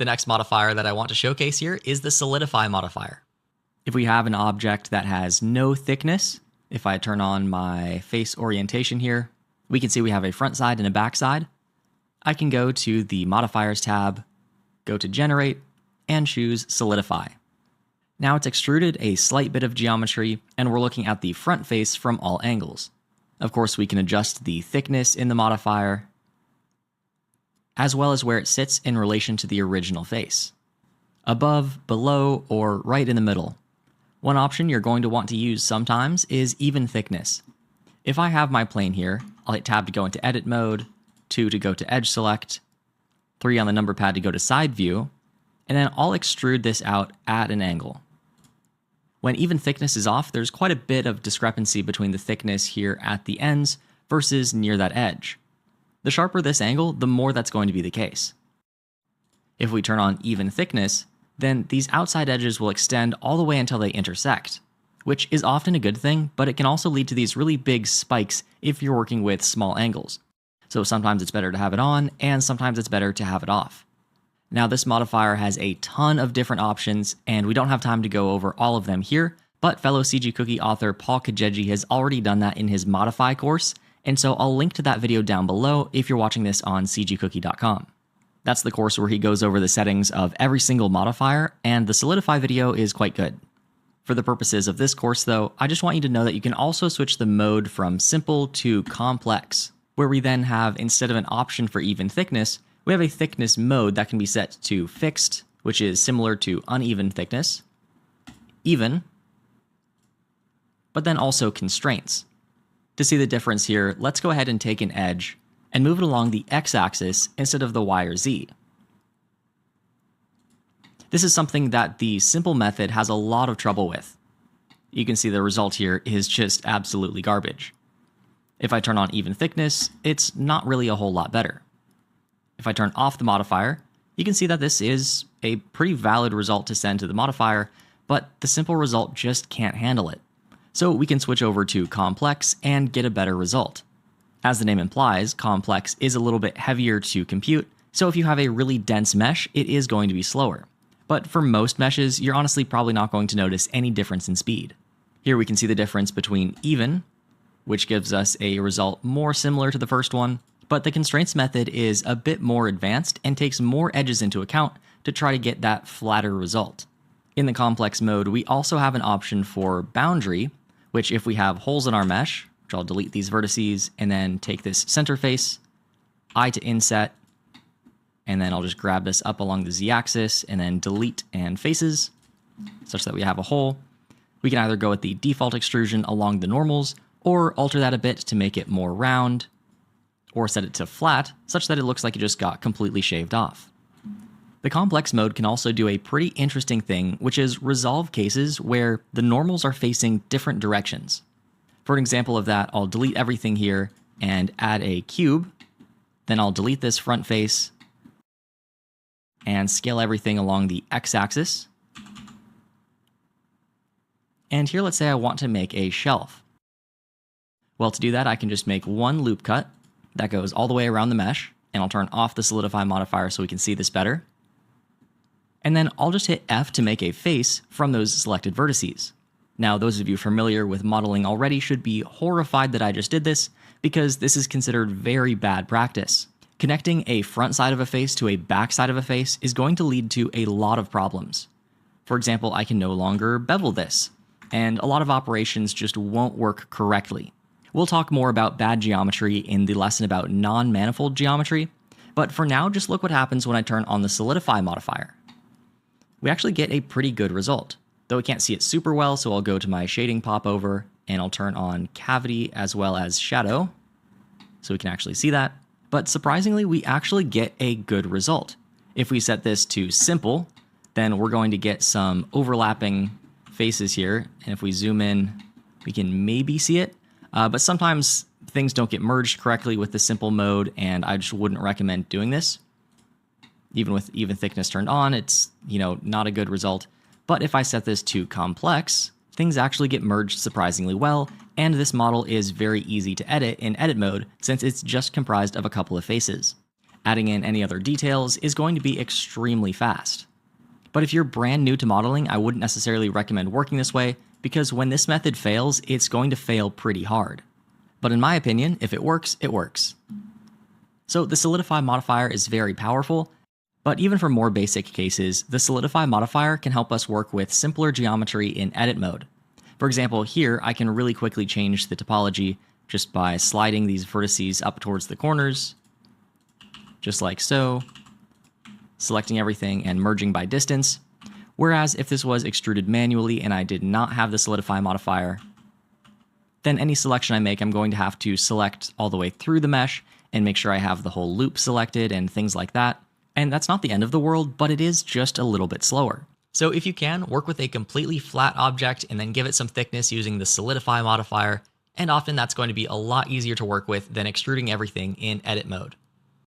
The next modifier that I want to showcase here is the Solidify modifier. If we have an object that has no thickness, if I turn on my face orientation here, we can see we have a front side and a back side. I can go to the Modifiers tab, go to Generate, and choose Solidify. Now it's extruded a slight bit of geometry, and we're looking at the front face from all angles. Of course, we can adjust the thickness in the modifier, as well as where it sits in relation to the original face. Above, below, or right in the middle. One option you're going to want to use sometimes is even thickness. If I have my plane here, I'll hit Tab to go into Edit Mode, 2 to go to Edge Select, 3 on the number pad to go to Side View, and then I'll extrude this out at an angle. When even thickness is off, there's quite a bit of discrepancy between the thickness here at the ends versus near that edge. The sharper this angle, the more that's going to be the case. If we turn on even thickness, then these outside edges will extend all the way until they intersect, which is often a good thing, but it can also lead to these really big spikes if you're working with small angles. So sometimes it's better to have it on, and sometimes it's better to have it off. Now this modifier has a ton of different options, and we don't have time to go over all of them here, but fellow CG Cookie author Paul Kajeji has already done that in his Modify course, and so I'll link to that video down below if you're watching this on cgcookie.com. That's the course where he goes over the settings of every single modifier, and the Solidify video is quite good. For the purposes of this course though, I just want you to know that you can also switch the mode from simple to complex, where we then have, instead of an option for even thickness, we have a thickness mode that can be set to fixed, which is similar to uneven thickness, even, but then also constraints. To see the difference here, let's go ahead and take an edge and move it along the x-axis instead of the y or z. This is something that the simple method has a lot of trouble with. You can see the result here is just absolutely garbage. If I turn on even thickness, it's not really a whole lot better. If I turn off the modifier, you can see that this is a pretty valid result to send to the modifier, but the simple result just can't handle it. So we can switch over to complex and get a better result. As the name implies, complex is a little bit heavier to compute, so if you have a really dense mesh, it is going to be slower. But for most meshes, you're honestly probably not going to notice any difference in speed. Here we can see the difference between even, which gives us a result more similar to the first one, but the constraints method is a bit more advanced and takes more edges into account to try to get that flatter result. In the complex mode, we also have an option for boundary, which if we have holes in our mesh, which I'll delete these vertices and then take this center face, I to inset, and then I'll just grab this up along the z-axis and then delete and faces, such that we have a hole. We can either go with the default extrusion along the normals, or alter that a bit to make it more round, or set it to flat, such that it looks like it just got completely shaved off. The complex mode can also do a pretty interesting thing, which is resolve cases where the normals are facing different directions. For an example of that, I'll delete everything here and add a cube, then I'll delete this front face, and scale everything along the x-axis. And here, let's say I want to make a shelf. Well, to do that, I can just make one loop cut that goes all the way around the mesh, and I'll turn off the Solidify modifier so we can see this better. And then I'll just hit F to make a face from those selected vertices. Now, those of you familiar with modeling already should be horrified that I just did this, because this is considered very bad practice. Connecting a front side of a face to a back side of a face is going to lead to a lot of problems. For example, I can no longer bevel this, and a lot of operations just won't work correctly. We'll talk more about bad geometry in the lesson about non-manifold geometry, but for now, just look what happens when I turn on the Solidify modifier. We actually get a pretty good result, though we can't see it super well, so I'll go to my shading popover and I'll turn on cavity as well as shadow, so we can actually see that. But surprisingly, we actually get a good result. If we set this to simple, then we're going to get some overlapping faces here, and if we zoom in, we can maybe see it. But sometimes things don't get merged correctly with the simple mode, and I just wouldn't recommend doing this. Even with even thickness turned on, it's, not a good result. But if I set this to complex, things actually get merged surprisingly well, and this model is very easy to edit in edit mode since it's just comprised of a couple of faces. Adding in any other details is going to be extremely fast. But if you're brand new to modeling, I wouldn't necessarily recommend working this way, because when this method fails, it's going to fail pretty hard. But in my opinion, if it works, it works. So the Solidify modifier is very powerful, but even for more basic cases, the Solidify modifier can help us work with simpler geometry in edit mode. For example, here I can really quickly change the topology just by sliding these vertices up towards the corners, just like so, selecting everything and merging by distance. Whereas if this was extruded manually and I did not have the Solidify modifier, then any selection I make, I'm going to have to select all the way through the mesh and make sure I have the whole loop selected and things like that. And that's not the end of the world, but it is just a little bit slower. So if you can, work with a completely flat object and then give it some thickness using the Solidify modifier, and often that's going to be a lot easier to work with than extruding everything in edit mode.